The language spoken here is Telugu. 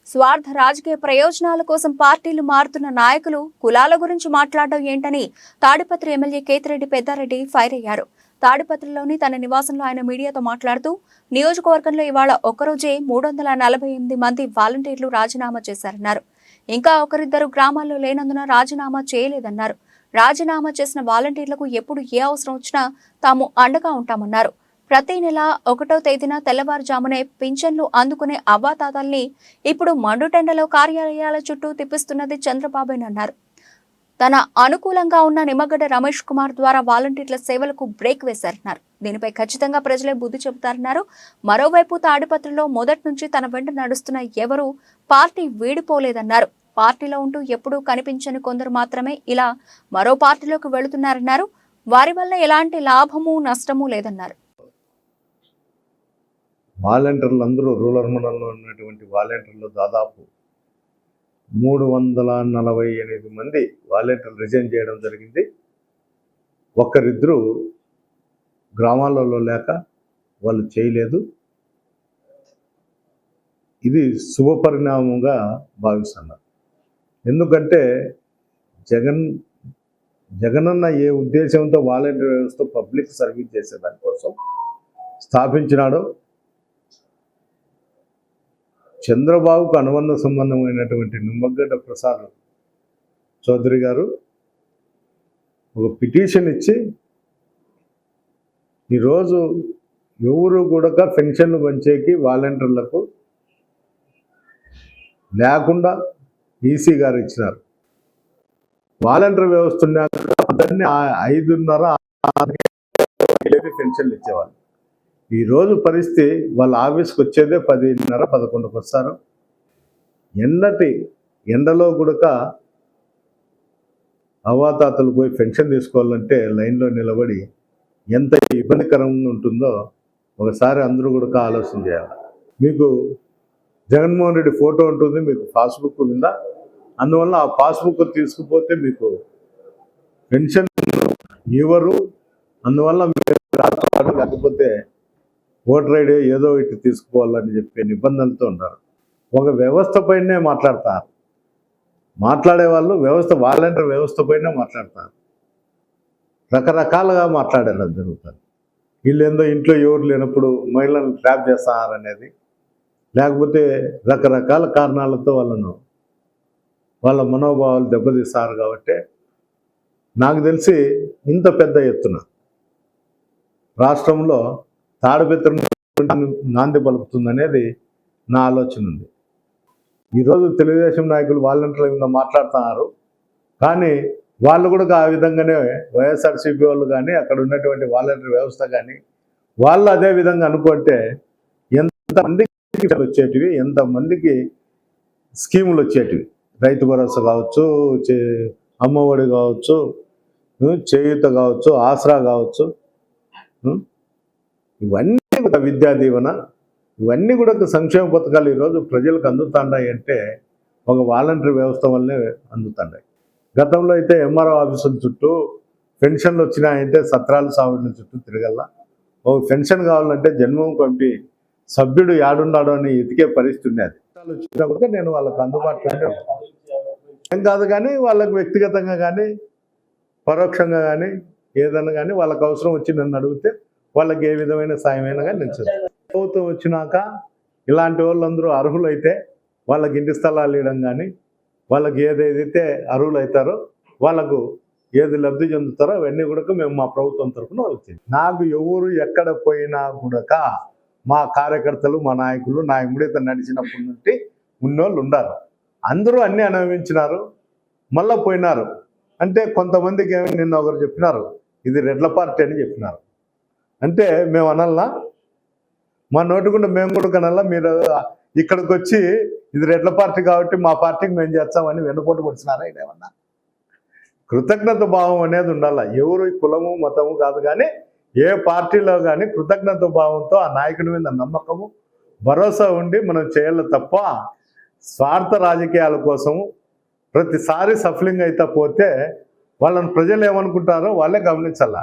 స్వార్థ రాజకీయ ప్రయోజనాల కోసం పార్టీలు మారుతున్న నాయకులు కులాల గురించి మాట్లాడడం ఏంటని తాడిపత్రి ఎమ్మెల్యే కేతిరెడ్డి పెద్దారెడ్డి ఫైర్ అయ్యారు. తాడిపత్రిలోని తన నివాసంలో ఆయన మీడియాతో మాట్లాడుతూ నియోజకవర్గంలో ఇవాళ ఒక్కరోజే 348 మంది వాలంటీర్లు రాజీనామా చేశారన్నారు. ఇంకా ఒకరిద్దరు గ్రామాల్లో లేనందున రాజీనామా చేయలేదన్నారు. రాజీనామా చేసిన వాలంటీర్లకు ఎప్పుడు ఏ అవసరం వచ్చినా తాము అండగా ఉంటామన్నారు. ప్రతి నెల 1వ తేదీన తెల్లవారుజామునే పింఛన్లు అందుకునే అవ్వాతాతల్ని ఇప్పుడు మండుటెండలో కార్యాలయాల చుట్టూ తిప్పిస్తున్నది చంద్రబాబేనన్నారు. తన అనుకూలంగా ఉన్న నిమ్మగడ్డ రమేష్ కుమార్ ద్వారా వాలంటీర్ల సేవలకు బ్రేక్ వేశారన్నారు. దీనిపై ఖచ్చితంగా ప్రజలే బుద్ధి చెబుతారన్నారు. మరోవైపు తాడిపత్రిలో మొదటి నుంచి తన వెంట నడుస్తున్న ఎవరూ పార్టీ వీడిపోలేదన్నారు. పార్టీలో ఉంటూ ఎప్పుడూ కనిపించని కొందరు మాత్రమే ఇలా మరో పార్టీలోకి వెళుతున్నారన్నారు. వారి వల్ల ఎలాంటి లాభము నష్టము లేదన్నారు. వాలంటీర్లు అందరూ రూరల్ మండలంలో ఉన్నటువంటి వాలంటీర్లు దాదాపు 348 మంది వాలంటీర్లు రిజైన్ చేయడం జరిగింది. ఒక్కరిద్దరు గ్రామాలలో లేక వాళ్ళు చేయలేదు. ఇది శుభ పరిణామంగా భావిస్తున్నారు. ఎందుకంటే జగనన్న ఏ ఉద్దేశంతో వాలంటీర్ వ్యవస్థ పబ్లిక్ సర్వీస్ చేసే దానికోసం స్థాపించినాడో, చంద్రబాబుకు అనుబంధ సంబంధమైనటువంటి నిమ్మగడ్డ ప్రసాద్ చౌదరి గారు ఒక పిటిషన్ ఇచ్చి ఈరోజు ఎవరు కూడా పెన్షన్లు పంచేకి వాలంటీర్లకు లేకుండా ఈసీ గారు ఇచ్చినారు. వాలంటీర్ వ్యవస్థ ఉన్నాక 5:30 పెన్షన్లు ఇచ్చేవాళ్ళు. ఈరోజు పరిస్థితి వాళ్ళ ఆఫీస్కి వచ్చేదే 10:30, 11కి వస్తారు. ఎండలో కూడా అవ్వాతాతలు పోయి పెన్షన్ తీసుకోవాలంటే లైన్లో నిలబడి ఎంత ఇబ్బందికరంగా ఉంటుందో ఒకసారి అందరూ కూడా ఆలోచన చేయాలి. మీకు జగన్మోహన్ రెడ్డి ఫోటో ఉంటుంది, మీకు పాస్బుక్ ఉందా? అందువల్ల ఆ పాస్బుక్ తీసుకుపోతే మీకు పెన్షన్ ఇవ్వరు. అందువల్ల లేకపోతే ఓటర్ ఐడి ఏదో ఇటు తీసుకుపోవాలని చెప్పే నిబంధనలతో ఉంటారు. ఒక వ్యవస్థ పైనే మాట్లాడతారు. మాట్లాడే వాళ్ళు వాలంటీర్ వ్యవస్థ పైనే మాట్లాడతారు. రకరకాలుగా మాట్లాడేలా జరుగుతుంది. వీళ్ళేందో ఇంట్లో ఎవరు లేనప్పుడు మహిళలను ట్రాప్ చేస్తారనేది, లేకపోతే రకరకాల కారణాలతో వాళ్ళ మనోభావాలు దెబ్బతీస్తారు. కాబట్టి నాకు తెలిసి ఇంత పెద్ద ఎత్తున రాష్ట్రంలో తాడిపత్రి నాంది పలుకుతుందనేది నా ఆలోచన ఉంది. ఈరోజు తెలుగుదేశం నాయకులు వాలంటీర్ల మీద మాట్లాడుతున్నారు, కానీ వాళ్ళు కూడా ఆ విధంగానే వైఎస్ఆర్సీపీ వాళ్ళు కానీ అక్కడ ఉన్నటువంటి వాలంటీర్ వ్యవస్థ కానీ వాళ్ళు అదే విధంగా అనుకుంటే ఎంతమందికి వచ్చేటివి, ఎంతమందికి స్కీములు వచ్చేటివి. రైతు భరోసా కావచ్చు, అమ్మఒడి కావచ్చు, చేయూత కావచ్చు, ఆసరా కావచ్చు, ఇవన్నీ కూడా విద్యా దీవెన, ఇవన్నీ కూడా సంక్షేమ పథకాలు ఈరోజు ప్రజలకు అందుతున్నాయి అంటే ఒక వాలంటీర్ వ్యవస్థ వల్లే అందుతున్నాయి. గతంలో అయితే ఎంఆర్ఓ ఆఫీసుల చుట్టూ పెన్షన్లు వచ్చినాయంటే సత్రాలు సావిడ్ల చుట్టూ తిరగల. ఒక పెన్షన్ కావాలంటే జన్మభూమి కమిటీ సభ్యుడు యాడున్నాడు అని ఎతికే పరిస్థితి ఉండేది. వచ్చినా కూడా నేను వాళ్ళకు అందుబాటులో ఏం కాదు, కానీ వాళ్ళకు వ్యక్తిగతంగా కానీ పరోక్షంగా కానీ ఏదైనా కానీ వాళ్ళకు అవసరం వచ్చి నన్ను అడిగితే వాళ్ళకి ఏ విధమైన సాయమైనా కానీ నేను చేస్తాను. ప్రభుత్వం వచ్చినాక ఇలాంటి వాళ్ళందరూ అర్హులైతే వాళ్ళకి ఇంటి స్థలాలు ఇవ్వడం కానీ, వాళ్ళకి ఏదైతే అర్హులు అవుతారో వాళ్ళకు ఏది లబ్ధి చెందుతారో అవన్నీ కూడా మేము మా ప్రభుత్వం తరఫున వాళ్ళకి. నాకు ఎవరు ఎక్కడ పోయినా కూడా మా కార్యకర్తలు, మా నాయకులు నా ఎప్పుడైతే నడిచినప్పటి నుండి ఉన్నోళ్ళు ఉండారు. అందరూ అన్నీ అనుభవించినారు, మళ్ళీ పోయినారు. అంటే కొంతమందికి నిన్న ఒకరు చెప్పినారు ఇది రెడ్ల పార్టీ అని చెప్పినారు. అంటే మేము అనల్లా, మా నోటికుండా మేము కూడా కనల్లా, మీరు ఇక్కడికి వచ్చి ఇది రెడ్ల పార్టీ కాబట్టి మా పార్టీకి మేము చేస్తామని వెన్నుపోటు పొడిచినారా? ఇదేమన్నా కృతజ్ఞత భావం అనేది ఉండాల. ఎవరు కులము మతము కాదు, కానీ ఏ పార్టీలో కానీ కృతజ్ఞత భావంతో ఆ నాయకుడి మీద నమ్మకము, భరోసా ఉండి మనం చేయాలి తప్ప స్వార్థ రాజకీయాల కోసము ప్రతిసారి సఫలింగ్ అయితే పోతే వాళ్ళని ప్రజలు ఏమనుకుంటారో వాళ్ళే గమనించాల.